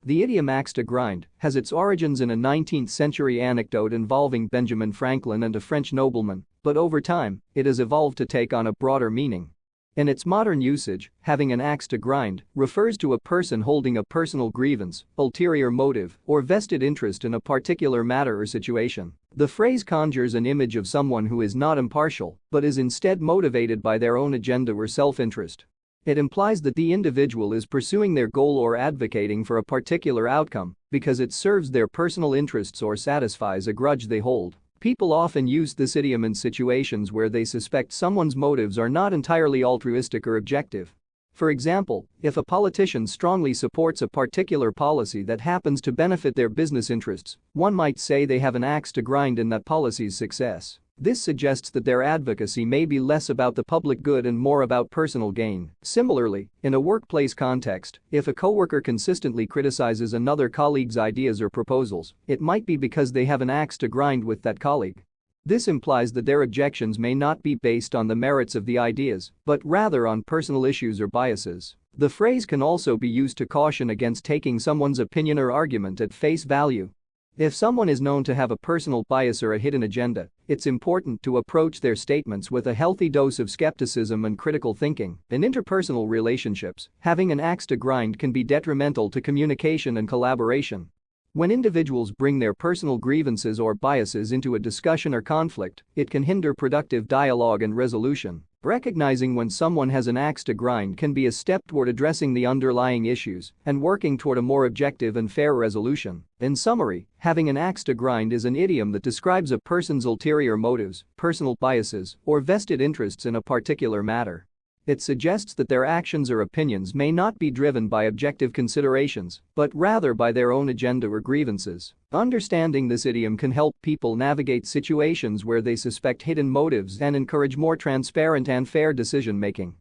The idiom "axe to grind" has its origins in a 19th-century anecdote involving Benjamin Franklin and a French nobleman, but over time, it has evolved to take on a broader meaning. In its modern usage, having an axe to grind refers to a person holding a personal grievance, ulterior motive, or vested interest in a particular matter or situation. The phrase conjures an image of someone who is not impartial but is instead motivated by their own agenda or self-interest. It implies that the individual is pursuing their goal or advocating for a particular outcome because it serves their personal interests or satisfies a grudge they hold. People often use this idiom in situations where they suspect someone's motives are not entirely altruistic or objective. For example, if a politician strongly supports a particular policy that happens to benefit their business interests, one might say they have an axe to grind in that policy's success. This suggests that their advocacy may be less about the public good and more about personal gain. Similarly, in a workplace context, if a coworker consistently criticizes another colleague's ideas or proposals, it might be because they have an axe to grind with that colleague. This implies that their objections may not be based on the merits of the ideas, but rather on personal issues or biases. The phrase can also be used to caution against taking someone's opinion or argument at face value. If someone is known to have a personal bias or a hidden agenda, it's important to approach their statements with a healthy dose of skepticism and critical thinking. In interpersonal relationships, having an axe to grind can be detrimental to communication and collaboration. When individuals bring their personal grievances or biases into a discussion or conflict, it can hinder productive dialogue and resolution. Recognizing when someone has an axe to grind can be a step toward addressing the underlying issues and working toward a more objective and fair resolution. In summary, having an axe to grind is an idiom that describes a person's ulterior motives, personal biases, or vested interests in a particular matter. It suggests that their actions or opinions may not be driven by objective considerations, but rather by their own agenda or grievances. Understanding this idiom can help people navigate situations where they suspect hidden motives and encourage more transparent and fair decision-making.